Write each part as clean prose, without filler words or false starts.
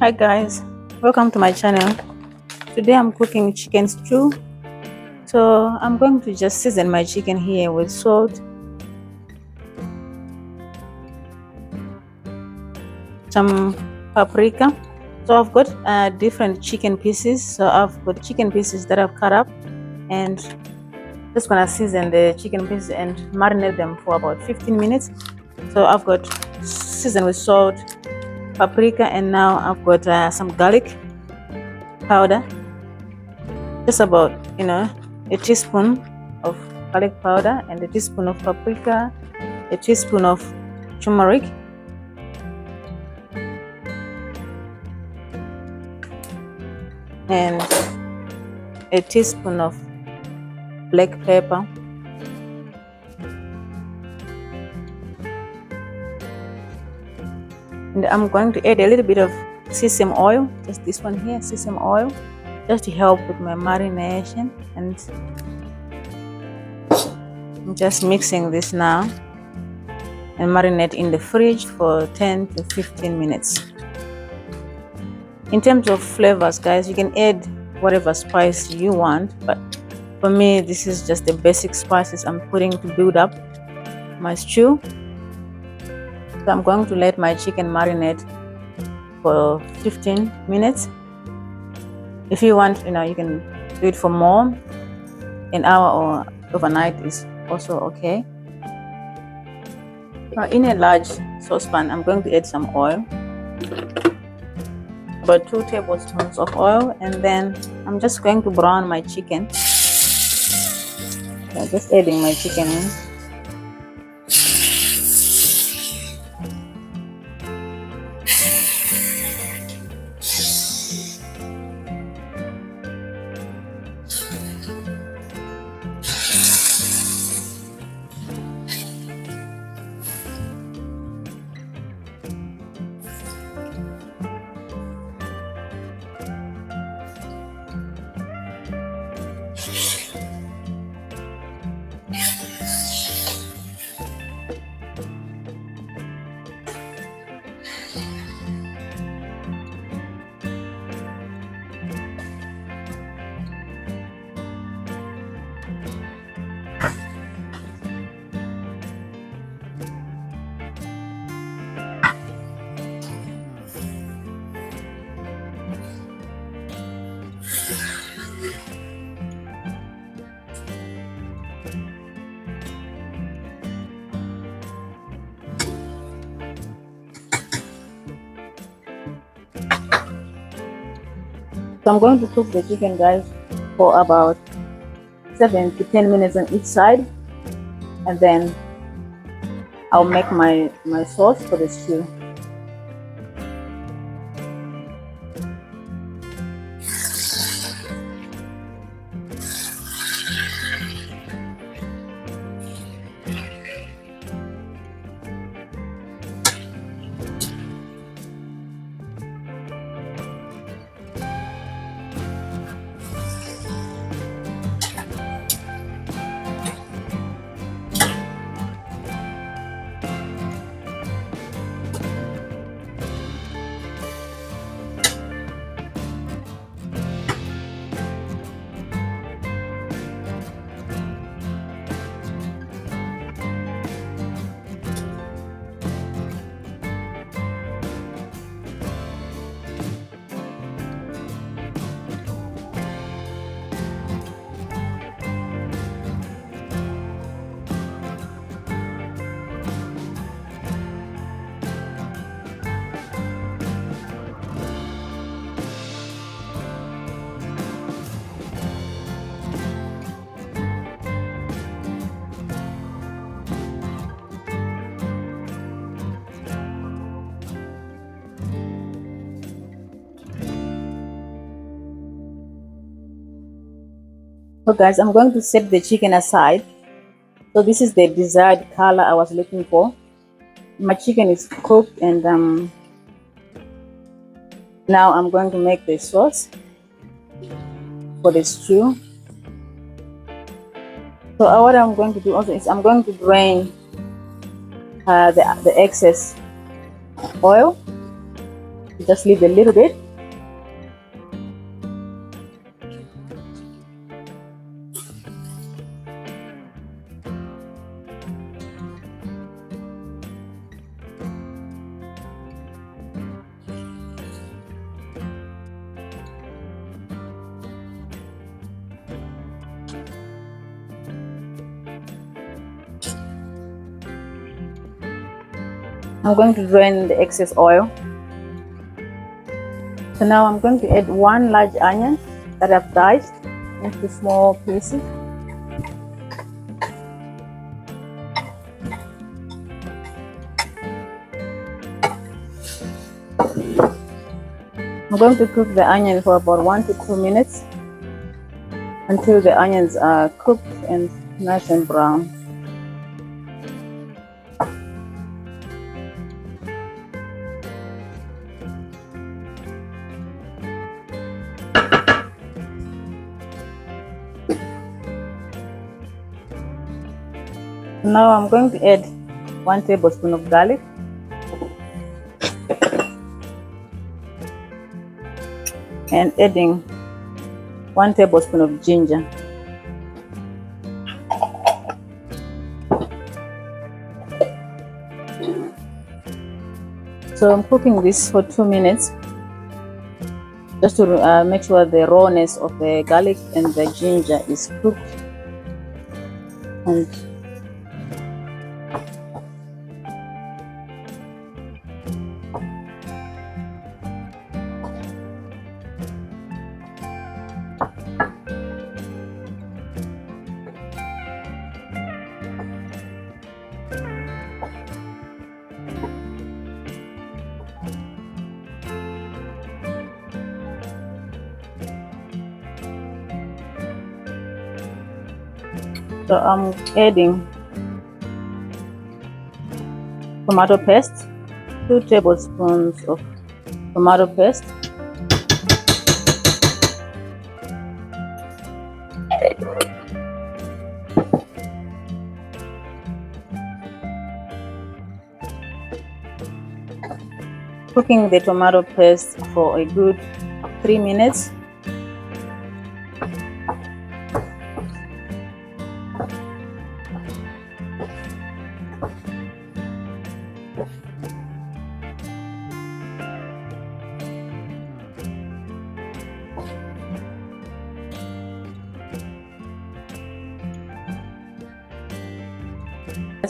Hi guys, welcome to my channel. Today I'm cooking chicken stew. So I'm going to just season my chicken here with salt, some paprika. So I've got different chicken pieces. So I've got chicken pieces that I've cut up, and just gonna season the chicken pieces and marinate them for about 15 minutes. So I've got seasoned with salt, paprika, and now I've got some garlic powder, just about a teaspoon of garlic powder and a teaspoon of paprika, a teaspoon of turmeric, and a teaspoon of black pepper. And I'm going to add a little bit of sesame oil, just this one here, sesame oil, just to help with my marination. And I'm just mixing this now and marinate in the fridge for 10 to 15 minutes. In terms of flavors, guys, you can add whatever spice you want, but for me this is just the basic spices I'm putting to build up my stew. So I'm going to let my chicken marinate for 15 minutes. If you want, you can do it for more. An hour or overnight is also okay. Now in a large saucepan, I'm going to add some oil, about 2 tablespoons of oil, and then I'm just going to brown my chicken. So just adding my chicken in. So I'm going to cook the chicken, guys, for about 7 to 10 minutes on each side, and then I'll make my sauce for the stew. So guys, I'm going to set the chicken aside. So this is the desired color I was looking for. My chicken is cooked, and now I'm going to make the sauce for the stew. So what I'm going to do also is I'm going to drain the excess oil Just leave a little bit. I'm going to drain the excess oil. So now I'm going to add 1 large onion that I've diced into small pieces. I'm going to cook the onion for about 1 to 2 minutes until the onions are cooked and nice and brown. Now I'm going to add 1 tablespoon of garlic and adding 1 tablespoon of ginger. So I'm cooking this for 2 minutes just to make sure the rawness of the garlic and the ginger is cooked. And so I'm adding tomato paste, 2 tablespoons of tomato paste, cooking the tomato paste for a good 3 minutes.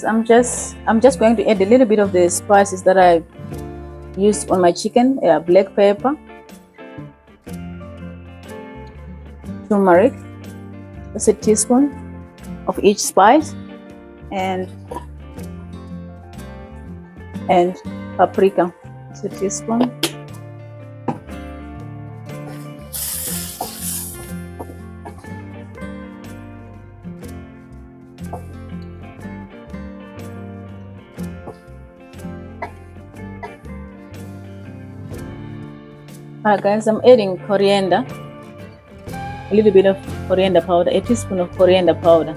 I'm just going to add a little bit of the spices that I used on my chicken. Black pepper, turmeric, that's a teaspoon of each spice, and paprika, that's a teaspoon. Alright guys, I'm adding coriander, a little bit of coriander powder, a teaspoon of coriander powder.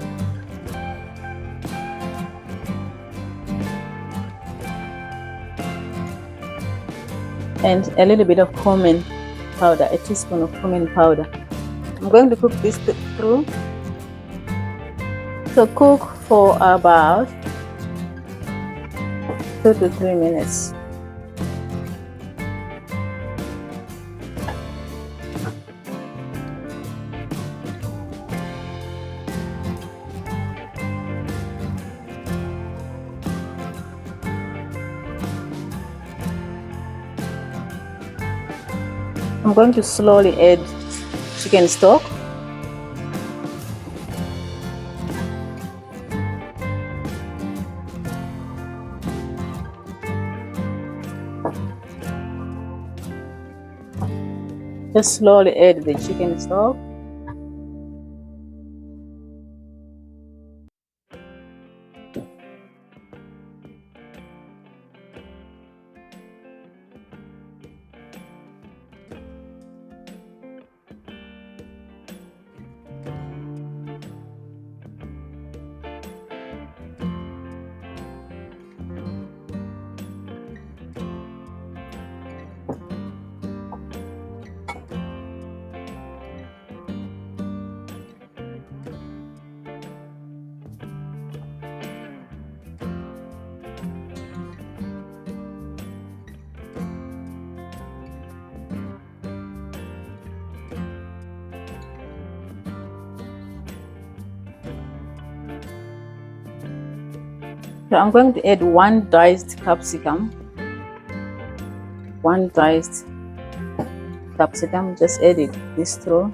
And a little bit of cumin powder, a teaspoon of cumin powder. I'm going to cook this through. So cook for about 2 to 3 minutes. I'm going to slowly add chicken stock. Just slowly add the chicken stock. So I'm going to add 1 diced capsicum. 1 diced capsicum, just add it this through.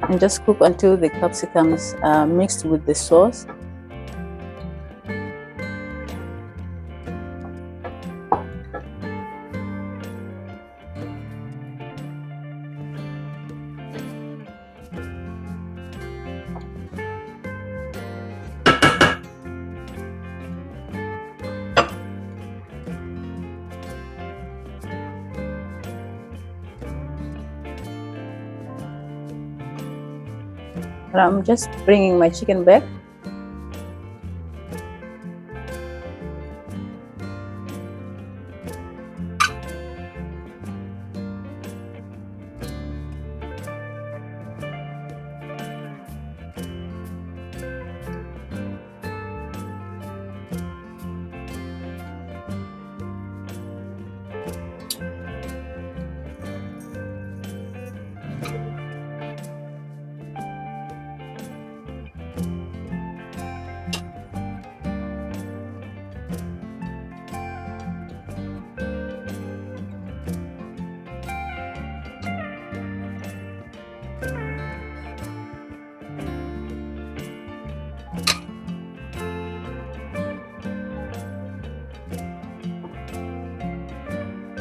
And just cook until the capsicums are mixed with the sauce. And I'm just bringing my chicken back.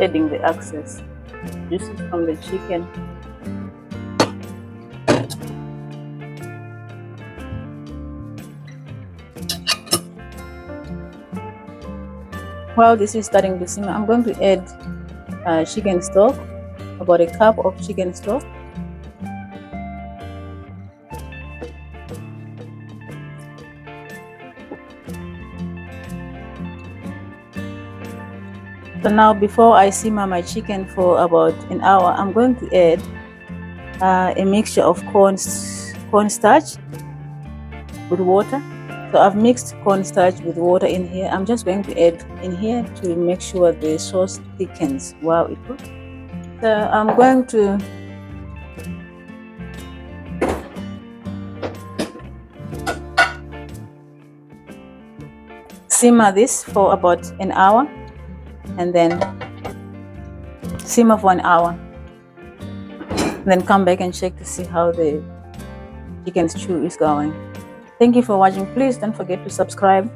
Adding the excess juices from the chicken. While this is starting to simmer, I'm going to add chicken stock, about a cup of chicken stock. So now, before I simmer my chicken for about an hour, I'm going to add a mixture of cornstarch with water. So I've mixed cornstarch with water in here. I'm just going to add in here to make sure the sauce thickens while it cooks. So I'm going to simmer this for about an hour, and then simmer for an hour, and then come back and check to see how the chicken stew is going. Thank you for watching. Please don't forget to subscribe.